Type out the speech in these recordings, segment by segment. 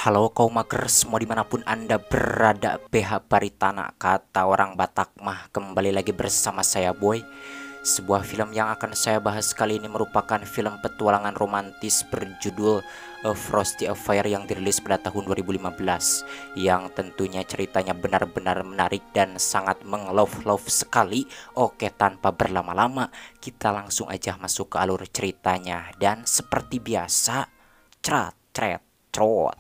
Halo kaum makers, semua dimanapun anda berada, PH Baritana, kata orang Batak mah, kembali lagi bersama saya Boy. Sebuah film yang akan saya bahas kali ini merupakan film petualangan romantis berjudul A Frosty Affair yang dirilis pada tahun 2015, yang tentunya ceritanya benar-benar menarik dan sangat mengelove-love sekali. Oke, tanpa berlama-lama kita langsung aja masuk ke alur ceritanya, dan seperti biasa, crat cret trot.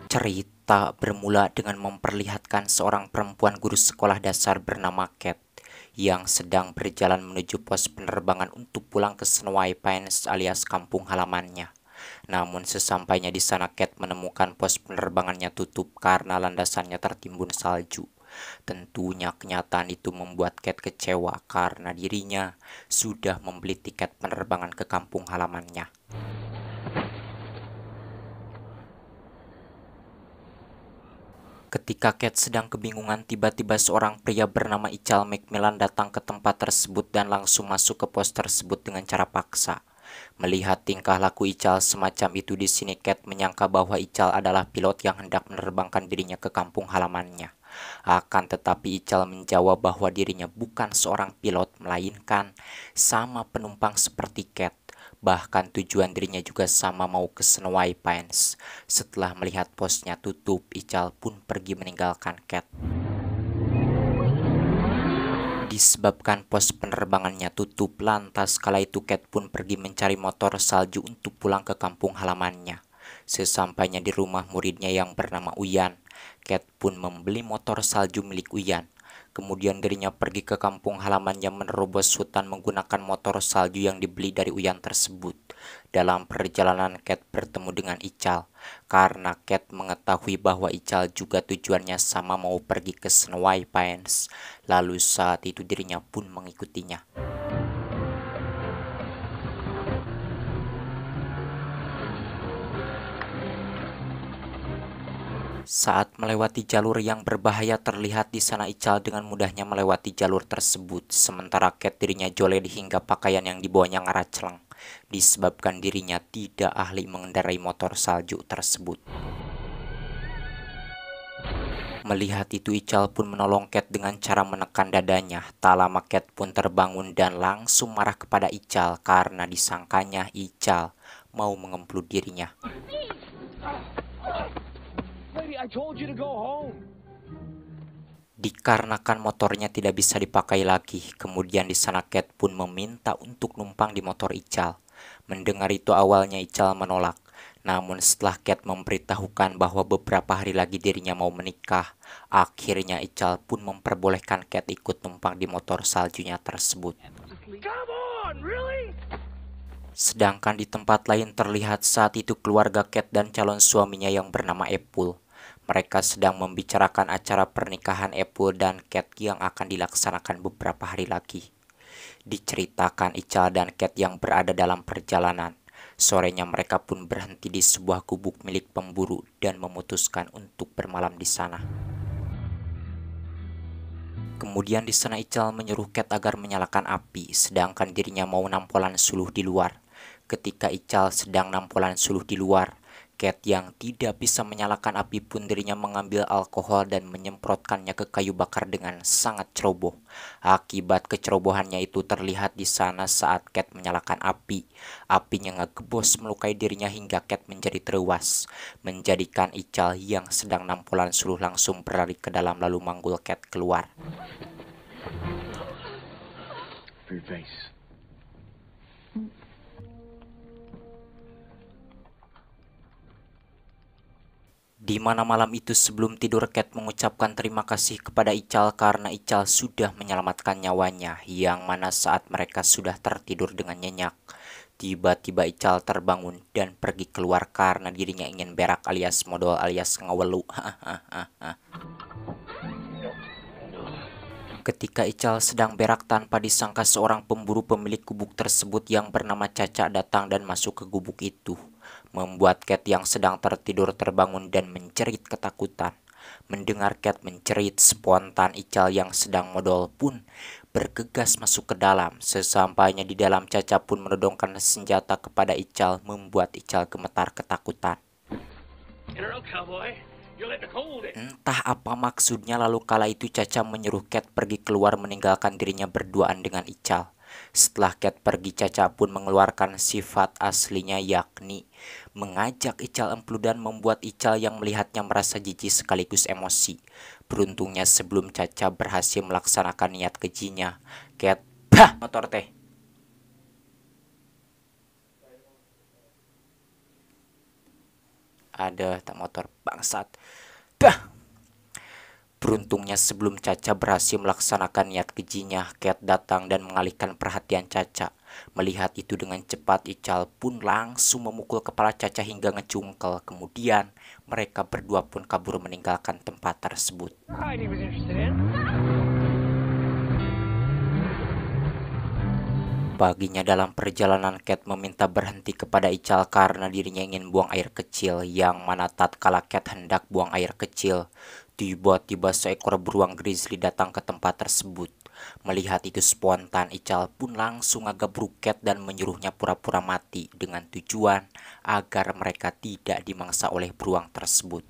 Cerita bermula dengan memperlihatkan seorang perempuan guru sekolah dasar bernama Kate yang sedang berjalan menuju pos penerbangan untuk pulang ke Snowy Pines alias kampung halamannya. Namun sesampainya di sana, Kate menemukan pos penerbangannya tutup karena landasannya tertimbun salju. Tentunya kenyataan itu membuat Kate kecewa karena dirinya sudah membeli tiket penerbangan ke kampung halamannya. Ketika Kate sedang kebingungan, tiba-tiba seorang pria bernama Ical Macmillan datang ke tempat tersebut dan langsung masuk ke pos tersebut dengan cara paksa. Melihat tingkah laku Ical semacam itu di sini, Kate menyangka bahwa Ical adalah pilot yang hendak menerbangkan dirinya ke kampung halamannya. Akan tetapi Ical menjawab bahwa dirinya bukan seorang pilot, melainkan sama penumpang seperti Kate. Bahkan tujuan dirinya juga sama, mau ke Snowy Pines. Setelah melihat posnya tutup, Ical pun pergi meninggalkan Kate. Disebabkan pos penerbangannya tutup, lantas kala itu Kate pun pergi mencari motor salju untuk pulang ke kampung halamannya. Sesampainya di rumah muridnya yang bernama Uyan, Kate pun membeli motor salju milik Uyan. Kemudian dirinya pergi ke kampung halamannya menerobos hutan menggunakan motor salju yang dibeli dari Uyan tersebut. Dalam perjalanan, Kate bertemu dengan Ical karena Kate mengetahui bahwa Ical juga tujuannya sama, mau pergi ke Snowy Pines. Lalu saat itu dirinya pun mengikutinya. Saat melewati jalur yang berbahaya, terlihat di sana Ical dengan mudahnya melewati jalur tersebut, sementara Kate dirinya joled hingga pakaian yang dibawanya ngaracleng, disebabkan dirinya tidak ahli mengendarai motor salju tersebut. Melihat itu, Ical pun menolong Kate dengan cara menekan dadanya. Tak lama Kate pun terbangun dan langsung marah kepada Ical karena disangkanya Ical mau mengemplung dirinya. Dikarenakan motornya tidak bisa dipakai lagi, kemudian di sana Kate pun meminta untuk numpang di motor Ical. Mendengar itu awalnya Ical menolak, namun setelah Kate memberitahukan bahwa beberapa hari lagi dirinya mau menikah, akhirnya Ical pun memperbolehkan Kate ikut numpang di motor saljunya tersebut. Sedangkan di tempat lain terlihat saat itu keluarga Kate dan calon suaminya yang bernama Apple. Mereka sedang membicarakan acara pernikahan Apple dan Kate yang akan dilaksanakan beberapa hari lagi. Diceritakan Ical dan Kate yang berada dalam perjalanan. Sorenya mereka pun berhenti di sebuah gubuk milik pemburu dan memutuskan untuk bermalam di sana. Kemudian di sana Ical menyuruh Kate agar menyalakan api, sedangkan dirinya mau nampolan suluh di luar. Ketika Ical sedang nampolan suluh di luar, Kate yang tidak bisa menyalakan api pun dirinya mengambil alkohol dan menyemprotkannya ke kayu bakar dengan sangat ceroboh. Akibat kecerobohannya itu terlihat di sana saat Kate menyalakan api. Apinya ngegebos melukai dirinya hingga Kate menjadi tewas, menjadikan Ical yang sedang nampolan suluh langsung berlari ke dalam lalu manggul Kate keluar. Di mana malam itu sebelum tidur, Kate mengucapkan terima kasih kepada Ical karena Ical sudah menyelamatkan nyawanya, yang mana saat mereka sudah tertidur dengan nyenyak, tiba-tiba Ical terbangun dan pergi keluar karena dirinya ingin berak alias modal alias ngawelu. Ketika Ical sedang berak, tanpa disangka seorang pemburu pemilik gubuk tersebut yang bernama Caca datang dan masuk ke gubuk itu. membuat Cat yang sedang tertidur terbangun dan menjerit ketakutan. Mendengar Cat menjerit, spontan Ical yang sedang modal pun bergegas masuk ke dalam. Sesampainya di dalam, Caca pun menodongkan senjata kepada Ical, membuat Ical gemetar ketakutan. Entah apa maksudnya, lalu kala itu Caca menyuruh Cat pergi keluar meninggalkan dirinya berduaan dengan Ical. Setelah Cat pergi, Caca pun mengeluarkan sifat aslinya, yakni mengajak Ical emplu dan membuat Ical yang melihatnya merasa jijik sekaligus emosi. Beruntungnya sebelum Caca berhasil melaksanakan niat kejinya, Cat motor teh. Ada tak motor bangsat. Beruntungnya sebelum Caca berhasil melaksanakan niat kejinya, Cat datang dan mengalihkan perhatian Caca. Melihat itu dengan cepat, Ical pun langsung memukul kepala Caca hingga ngecungkel. Kemudian mereka berdua pun kabur meninggalkan tempat tersebut. Paginya dalam perjalanan, Cat meminta berhenti kepada Ical karena dirinya ingin buang air kecil, yang mana tatkala Cat hendak buang air kecil, tiba-tiba seekor beruang grizzly datang ke tempat tersebut. Melihat itu spontan, Ical pun langsung agabruk Cat dan menyuruhnya pura-pura mati dengan tujuan agar mereka tidak dimangsa oleh beruang tersebut.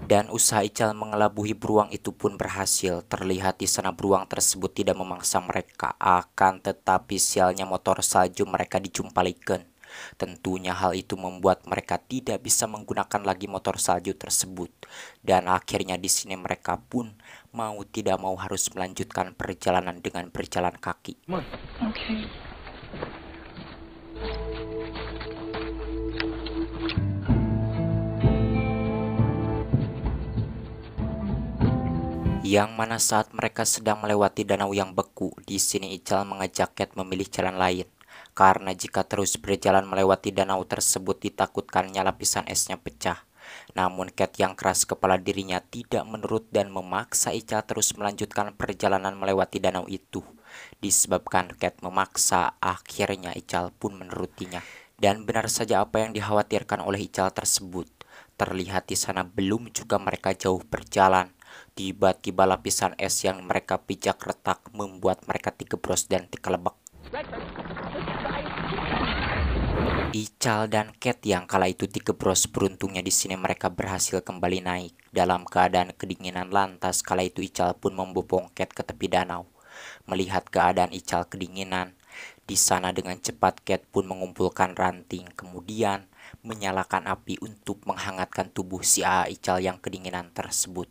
Dan usaha Ical mengelabuhi beruang itu pun berhasil. Terlihat di sana beruang tersebut tidak memangsa mereka. Akan tetapi sialnya motor salju mereka dijumpalikan. Tentunya hal itu membuat mereka tidak bisa menggunakan lagi motor salju tersebut. Dan akhirnya di sini mereka pun mau tidak mau harus melanjutkan perjalanan dengan berjalan kaki. Okay. Yang mana saat mereka sedang melewati danau yang beku, di sini Ical mengajak Cat memilih jalan lain. Karena jika terus berjalan melewati danau tersebut, ditakutkannya lapisan esnya pecah. Namun Cat yang keras kepala dirinya tidak menurut dan memaksa Ical terus melanjutkan perjalanan melewati danau itu. Disebabkan Cat memaksa, akhirnya Ical pun menurutinya. Dan benar saja apa yang dikhawatirkan oleh Ical tersebut. Terlihat di sana belum juga mereka jauh berjalan, tiba-tiba lapisan es yang mereka pijak retak membuat mereka digebros dan dikelebak. Ical dan Cat yang kala itu digebros, beruntungnya di sini mereka berhasil kembali naik dalam keadaan kedinginan. Lantas kala itu Ical pun membopong Cat ke tepi danau. Melihat keadaan Ical kedinginan, di sana dengan cepat Cat pun mengumpulkan ranting, kemudian menyalakan api untuk menghangatkan tubuh si Ical yang kedinginan tersebut.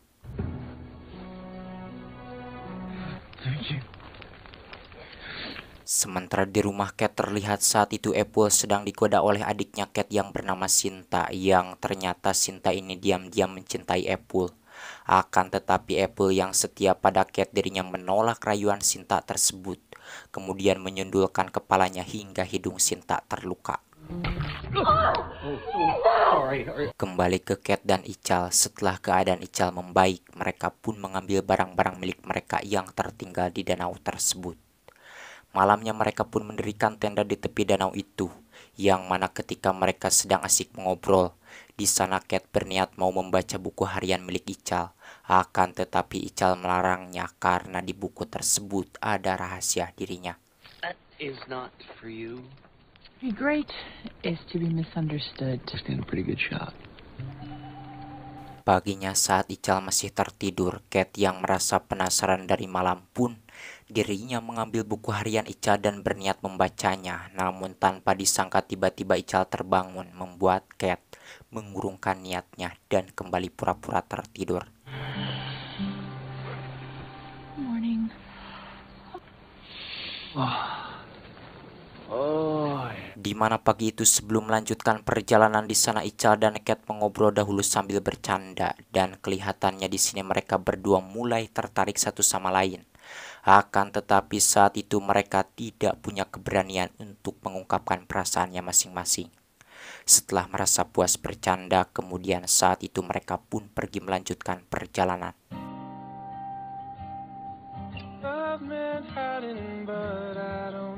Sementara di rumah Cat, terlihat saat itu Apple sedang digoda oleh adiknya Cat yang bernama Sinta, yang ternyata Sinta ini diam-diam mencintai Apple. Akan tetapi Apple yang setia pada Cat, dirinya menolak rayuan Sinta tersebut, kemudian menyundulkan kepalanya hingga hidung Sinta terluka. Kembali ke Cat dan Ical, setelah keadaan Ical membaik, mereka pun mengambil barang-barang milik mereka yang tertinggal di danau tersebut. Malamnya mereka pun mendirikan tenda di tepi danau itu, yang mana ketika mereka sedang asik mengobrol, di sana Cat berniat mau membaca buku harian milik Ical. Akan tetapi Ical melarangnya karena di buku tersebut ada rahasia dirinya. That is not for you. Be great is to be misunderstood. Stand a pretty good shot. Paginya saat Ical masih tertidur, Cat yang merasa penasaran dari malam pun dirinya mengambil buku harian Ical dan berniat membacanya. Namun tanpa disangka tiba-tiba Ical terbangun, membuat Cat mengurungkan niatnya dan kembali pura-pura tertidur. Morning. Di mana pagi itu sebelum melanjutkan perjalanan di sana Ical dan Cat mengobrol dahulu sambil bercanda, dan kelihatannya di sini mereka berdua mulai tertarik satu sama lain. Akan tetapi saat itu mereka tidak punya keberanian untuk mengungkapkan perasaannya masing-masing. Setelah merasa puas bercanda, kemudian saat itu mereka pun pergi melanjutkan perjalanan. I've been hiding, but I don't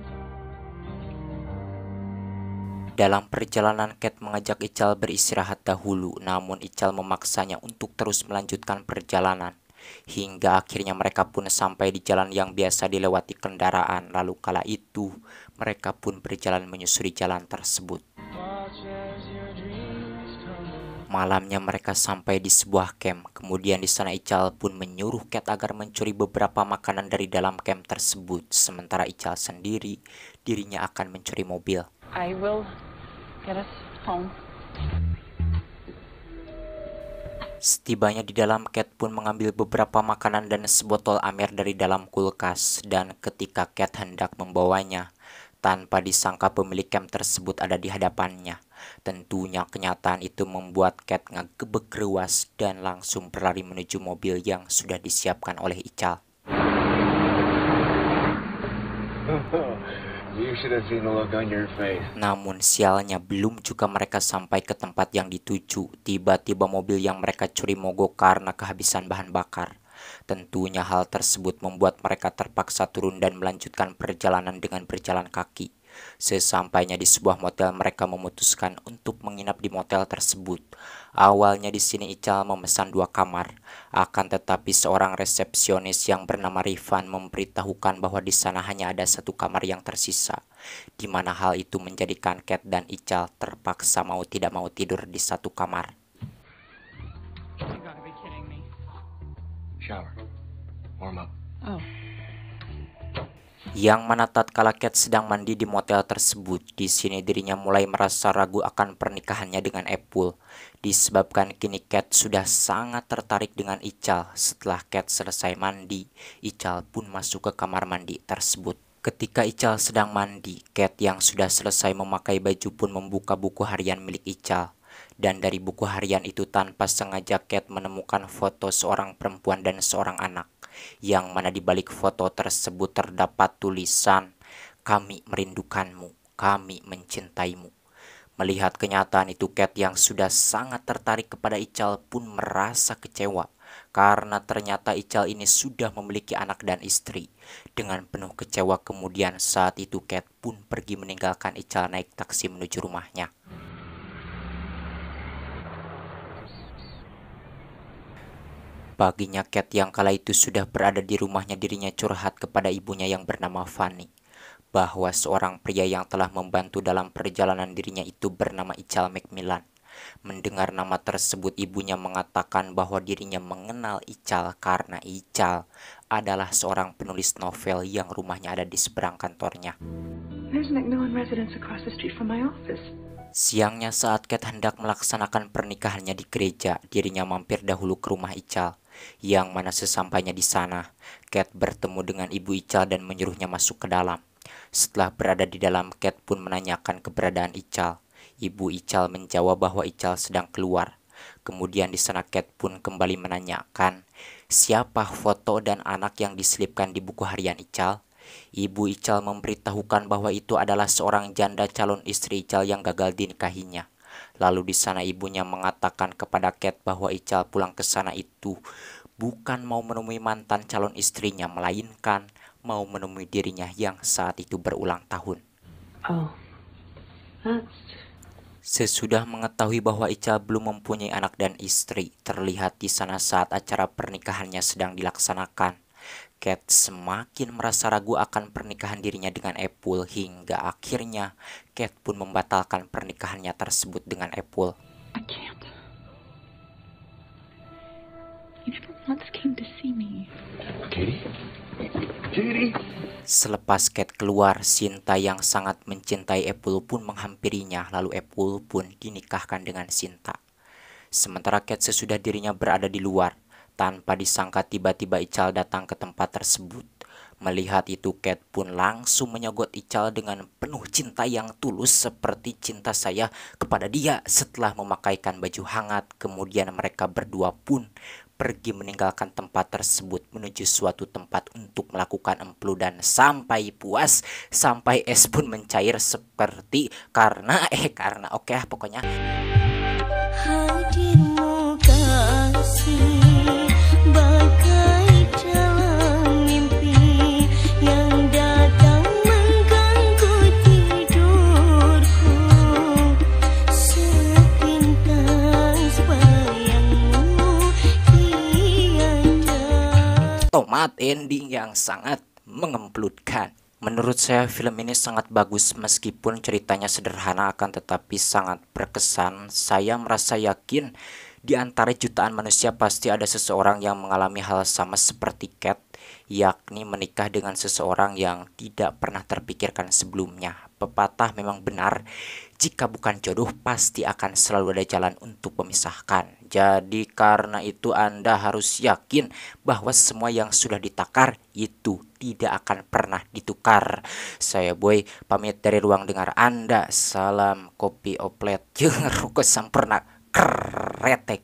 Dalam perjalanan, Cat mengajak Ical beristirahat dahulu, namun Ical memaksanya untuk terus melanjutkan perjalanan. Hingga akhirnya mereka pun sampai di jalan yang biasa dilewati kendaraan. Lalu kala itu, mereka pun berjalan menyusuri jalan tersebut. Malamnya mereka sampai di sebuah camp. Kemudian di sana Ical pun menyuruh Cat agar mencuri beberapa makanan dari dalam camp tersebut. Sementara Ical sendiri, dirinya akan mencuri mobil. I will get us home. Setibanya di dalam, Cat pun mengambil beberapa makanan dan sebotol amer dari dalam kulkas. Dan ketika Cat hendak membawanya, tanpa disangka pemilik camp tersebut ada di hadapannya. Tentunya kenyataan itu membuat Cat ngegebek ruas dan langsung berlari menuju mobil yang sudah disiapkan oleh Ical. You should have seen the look on your face. Namun sialnya, belum juga mereka sampai ke tempat yang dituju, tiba-tiba mobil yang mereka curi mogok karena kehabisan bahan bakar. Tentunya hal tersebut membuat mereka terpaksa turun dan melanjutkan perjalanan dengan berjalan kaki. Sesampainya di sebuah motel, mereka memutuskan untuk menginap di motel tersebut. Awalnya di sini Ical memesan 2 kamar, akan tetapi seorang resepsionis yang bernama Rifan memberitahukan bahwa di sana hanya ada 1 kamar yang tersisa, di mana hal itu menjadikan Cat dan Ical terpaksa mau tidak mau tidur di 1 kamar. You gotta be kidding me. Shower. Warm up. Oh. Yang mana tatkala Cat sedang mandi di motel tersebut, di sini dirinya mulai merasa ragu akan pernikahannya dengan Apple. Disebabkan kini Cat sudah sangat tertarik dengan Ical. Setelah Cat selesai mandi, Ical pun masuk ke kamar mandi tersebut. Ketika Ical sedang mandi, Cat yang sudah selesai memakai baju pun membuka buku harian milik Ical. Dan dari buku harian itu tanpa sengaja Cat menemukan foto seorang perempuan dan seorang anak. Yang mana di balik foto tersebut terdapat tulisan, "Kami merindukanmu, kami mencintaimu." Melihat kenyataan itu, Cat yang sudah sangat tertarik kepada Ical pun merasa kecewa. Karena ternyata Ical ini sudah memiliki anak dan istri. Dengan penuh kecewa kemudian saat itu Cat pun pergi meninggalkan Ical naik taksi menuju rumahnya. Paginya Cat yang kala itu sudah berada di rumahnya, dirinya curhat kepada ibunya yang bernama Fanny, bahwa seorang pria yang telah membantu dalam perjalanan dirinya itu bernama Ical Macmillan. Mendengar nama tersebut, ibunya mengatakan bahwa dirinya mengenal Ical karena Ical adalah seorang penulis novel yang rumahnya ada di seberang kantornya. There's Macmillan residence across the street from my office. Siangnya saat Cat hendak melaksanakan pernikahannya di gereja, dirinya mampir dahulu ke rumah Ical. Yang mana sesampainya di sana, Cat bertemu dengan ibu Ical dan menyuruhnya masuk ke dalam. Setelah berada di dalam, Cat pun menanyakan keberadaan Ical. Ibu Ical menjawab bahwa Ical sedang keluar. Kemudian di sana Cat pun kembali menanyakan siapa foto dan anak yang diselipkan di buku harian Ical. Ibu Ical memberitahukan bahwa itu adalah seorang janda calon istri Ical yang gagal dinikahinya. Lalu di sana ibunya mengatakan kepada Cat bahwa Ical pulang ke sana itu bukan mau menemui mantan calon istrinya, melainkan mau menemui dirinya yang saat itu berulang tahun. Oh. That's... Sesudah mengetahui bahwa Ical belum mempunyai anak dan istri, terlihat di sana saat acara pernikahannya sedang dilaksanakan. Cat semakin merasa ragu akan pernikahan dirinya dengan Apple hingga akhirnya Cat pun membatalkan pernikahannya tersebut dengan Apple. I can't. You never once came to see me. Katie? Katie? Selepas Cat keluar, Sinta yang sangat mencintai Apple pun menghampirinya, lalu Apple pun dinikahkan dengan Sinta. Sementara Cat sesudah dirinya berada di luar, tanpa disangka tiba-tiba Ical datang ke tempat tersebut. Melihat itu Cat pun langsung menyogot Ical dengan penuh cinta yang tulus seperti cinta saya kepada dia. Setelah memakaikan baju hangat, kemudian mereka berdua pun pergi meninggalkan tempat tersebut menuju suatu tempat untuk melakukan emplu dan sampai puas, sampai es pun mencair seperti karena oke pokoknya. Hadirmu kasih bagai dalam mimpi yang datang mengganggu tidurku. plot ending yang sangat mengemplutkan. Menurut saya film ini sangat bagus meskipun ceritanya sederhana akan tetapi sangat berkesan. Saya merasa yakin di antara jutaan manusia pasti ada seseorang yang mengalami hal sama seperti Cat, yakni menikah dengan seseorang yang tidak pernah terpikirkan sebelumnya. Pepatah memang benar, jika bukan jodoh pasti akan selalu ada jalan untuk memisahkan. Jadi karena itu Anda harus yakin bahwa semua yang sudah ditakar itu tidak akan pernah ditukar. Saya Boy pamit dari ruang dengar Anda. Salam kopi oplet jeung rokok sampurna kretek.